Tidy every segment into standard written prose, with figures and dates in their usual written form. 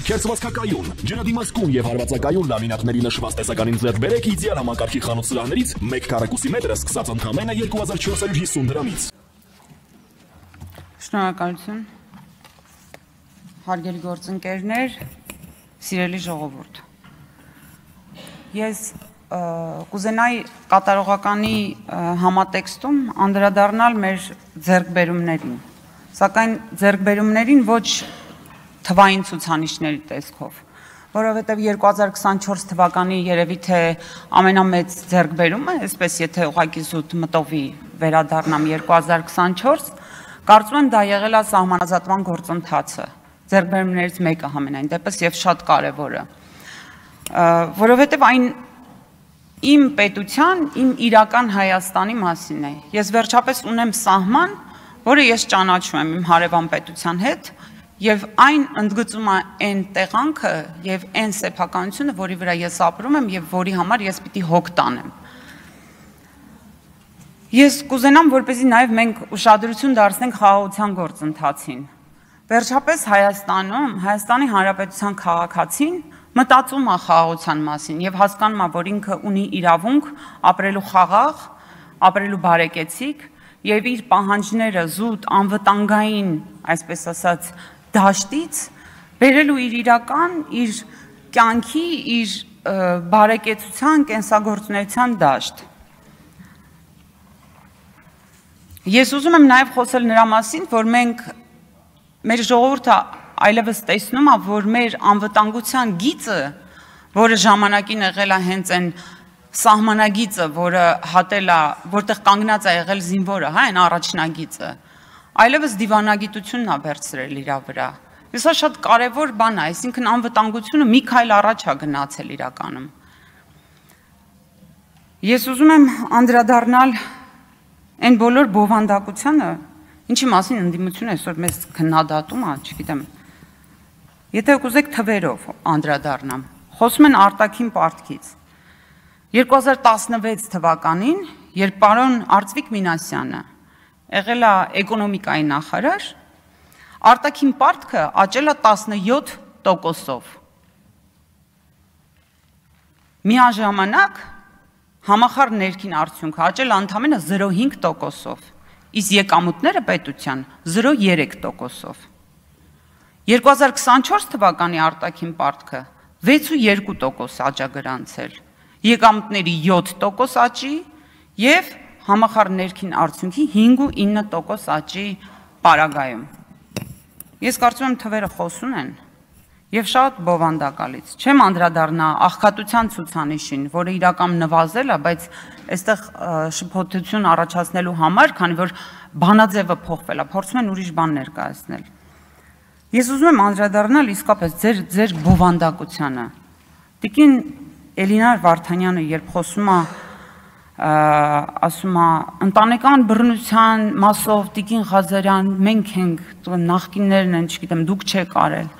Քերծվածքակայուն, ջրադիմացկուն եւ հարվածակայուն լամինատների նշված տեսականին ձեռք բերեք իդեալ համակարգի խանութ սրահներից 1 քառակուսի մետրը սկսած ընդամենը 2450 դրամից։ Շնորհակալություն։ Հարգելի գործընկերներ, սիրելի ժողովուրդ։ Ես կուզենայի կատարողականի համատեքստում անդրադառնալ մեր ձեռքբերումներին, սակայն ձեռքբերումներին ոչ թվային ցուցանիշների տեսքով, որովհետև 2024 թվականի երևի թե ամենամեծ ձեռքբերումը, այսպես եթե ուղղակի զուտ մտովի վերադառնամ 2024, կարծում եմ դա եղել է սահմանազատման գործընթացը, ձեռքբերումներից մեկը համենայն դեպս եւ շատ կարեւորը, որովհետև այն իմ պետության, իմ իրական Հայաստանի մասին է։ Ես վերջապես ունեմ սահման, որը ես ճանաչում եմ իմ հարևան պետության հետ, եւ այն ընդգծում է այն տեղանքը եւ այն սեփականությունը, որի վրա ես ապրում եմ եւ որի համար ես պիտի հոգ տանեմ։ Ես կուզենամ, որպեսզի նաեւ մենք ուշադրություն դարձնենք խաղաղության գործընթացին։ Վերջապես Հայաստանում, Հայաստանի Հանրապետության քաղաքացին մտածում է խաղաղության մասին եւ հասկանում է, որ ինքը ունի իրավունք ապրելու խաղաղ, ապրելու բարեկեցիկ եւ իր պահանջները զուտ անվտանգային, այսպես ասած, դաշտից բերելու իր իրական, իր կյանքի, իր բարեկեցության, կենսագործունեության դաշտ։ Ես ուզում եմ նաև խոսել նրա մասին, որ մենք մեր ժողովուրդը այլևս տեսնում է, որ մեր անվտանգության գիծը, որը ժամանակին եղել է հենց այն սահմանագիծը, որը հատել է, որտեղ կանգնած է եղել զինվորը, հա, այն առաջնագիծը, այլևս դիվանագիտությունն է վերցրել իր վրա։ Սա շատ կարևոր բան է, այսինքն անվտանգությունը մի քայլ առաջ է գնացել իրականում։ Ես ուզում եմ անդրադառնալ այն բոլոր բովանդակությանը, ինչի մասին ընդդիմությունը այսօր մեզ քննադատում է, չգիտեմ։ Եթե կուզեք թվերով անդրադառնամ, խոսում են արտաքին պարտքից։ 2016 թվականին, երբ պարոն Արծվիկ Մինասյանը եղել է էկոնոմիկայի նախարար, արտաքին պարտքը աճել է 17%-ով։ Միաժամանակ համախառն ներքին արդյունքը աճել է ընդամենը 0.5%-ով, իսկ եկամուտները պետության 0.3%-ով։ 2024 թվականի արտաքին պարտքը 6.2% աճ է գրանցել, եկամուտների 7% աճի եւ համախառն ներքին արդյունքի 5.9% աճի պարագայում։ Ես կարծում եմ թվերը խոսուն են եւ շատ բովանդակալից։ Չեմ անդրադառնա աղքատության ցուցանիշին, որը իրական նվազել է, բայց այստեղ շփոթություն առաջացնելու համար, քանի որ բանաձևը փոխվել է, փորձում են ուրիշ բան ներկայացնել։ Ես ուզում եմ անդրադառնալ իսկապես ձեր բովանդակությանը։ Տիկին Էլինար Վարդանյանը, երբ խոսում է, ասում է, ընտանեկան բռնության մասով Տիկին Ղազարյան, մենք ենք, նախկիններն են, չգիտեմ, դուք չեք արել։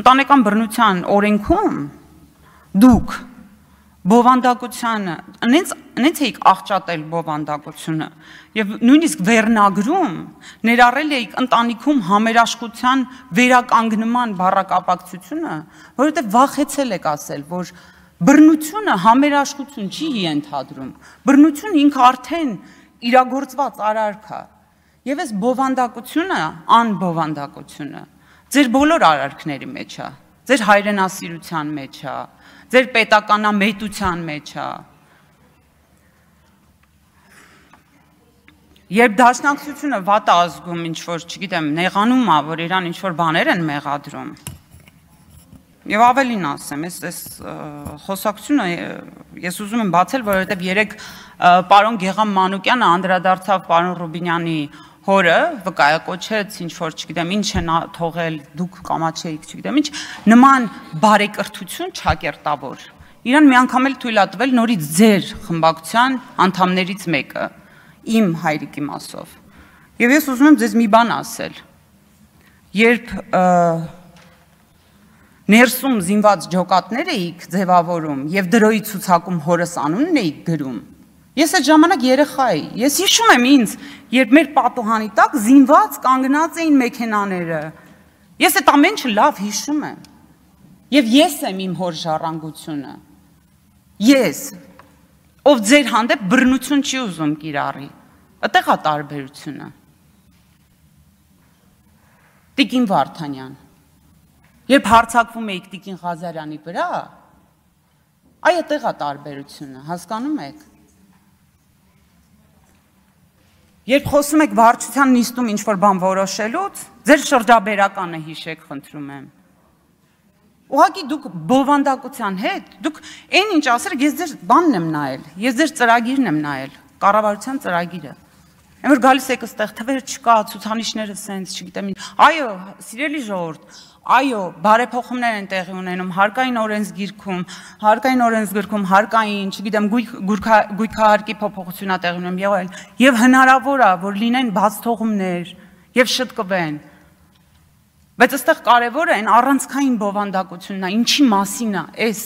Ընտանեկան բռնության օրենքում դուք բովանդակությանը, նենց էիք աղճատել բովանդակությունը եւ նույնիսկ վերնագրում ներառել էիք ընտանիքում համերաշխության վերականգնման բառակապակցությունը, որովհետեւ վախեցել եք ասել, որ բռնությունը համերաշխություն չի ենթադրում, բռնություն ինքը արդեն իրագործված արարք է եւ այս բովանդակությունը, անբովանդակությունը ձեր բոլոր արարքների մեջ է, ձեր հայրենասիրության մեջ է, ձեր պետականամետության մեջ է։ Երբ դաշնակցությունը վատ է ազգում, ինչ որ, չգիտեմ, նեղանում է, որ իրան ինչ որ բաներ են մեղադրում։ Եվ ավելին ասեմ, այս խոսակցությունը ես ուզում եմ բացել, որովհետև երեք պարոն Գեգամ Մանուկյանը անդրադարձավ պարոն Ռուբինյանի հորը, վկայակոչեց, ինչ որ, չգիտեմ, ինչ են թողել, դուք կամաչեիք, չգիտեմ, ինչ, նման բարեկրթություն չակերտավոր։ Իրան մի անգամ էլ թույլ է տվել նորից ձեր խմբակցության անդամներից մեկը, իմ հայրիկի մասով։ Եվ ես ուզում եմ ձեզ մի բան ասել։ Երբ ներսում զինված ջոկատներ էիք ձևավորում եւ դրոյի ցուցակում հորս անունն էիք գրում, ես այդ ժամանակ երեխա էի, ես հիշում եմ ինձ, երբ մեր պատուհանի տակ զինված կանգնած էին մեքենաները Ես այդ ամեն ինչը լավ հիշում եմ։ Եվ ես եմ իմ հոր ժառանգությունը։ Ես, ով ձեր հանդեպ բռնություն չի ուզում կիրառի։ Այդտեղ է տարբերությունը։ Տիկին Վարդանյան, երբ հարձակվում էիք Տիկին Ղազարյանի վրա, այդտեղ է տարբերությունը, հասկանում եք։ Երբ խոսում եք վարչության նիստում ինչ-որ բան որոշելուց, ձեր շրջաբերականը հիշեք, խնդրում եմ։ Ուղղակի դուք բովանդակության հետ, դուք այն ինչ ասեք, ես ձեր բանն եմ նայել, ես ձեր ծրագիրն եմ նայել, կառավարության ծրագիրը։ Այն որ գալիս եք այստեղ թվեր չկա, ցուցանիշները սենց, չգիտեմ ինչ։ Այո, սիրելի ժողովուրդ, այո, բարեփոխումներ են տեղի ունենում հարկային օրենսգիրքում, հարկային, չգիտեմ, գույքահարկի փոփոխությունա տեղի ունենում եւ հնարավոր է, որ լինեն բացթողումներ եւ շտկվեն։ Բայց այստեղ կարևորը այն առանցքային բովանդակությունն է, ինչի մասին է, այս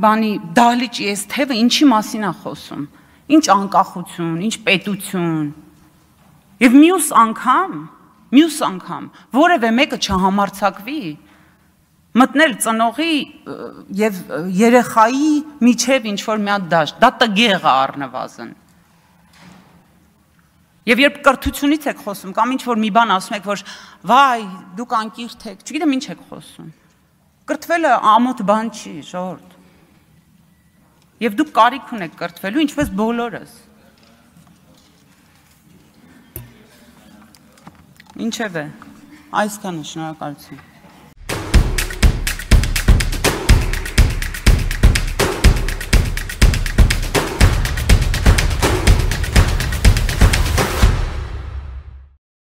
բանի դահլիճի այս թևը ինչի մասին է խոսում։ Ինչ անկախություն, ինչ պետություն։ Եվ մյուս անգամ որևէ մեկը չհամարձակվի մտնել ծնողի եւ երեխայի միջև ինչ-որ մի հատ դաշտ, դա տգեղ է առնվազն։ Եվ երբ կրթությունից եք խոսում կամ ինչ-որ մի բան ասում եք, որ վայ, դուք անկիրթ եք, չգիտեմ ինչ եք խոսում։ Կրթվելը ամոթ բան չի, ժողովուրդ։ Եվ դուք կարիք ունեք կրթվելու, ինչպես բոլորս։ Ինչև է, այսքանը, շնորհակալություն։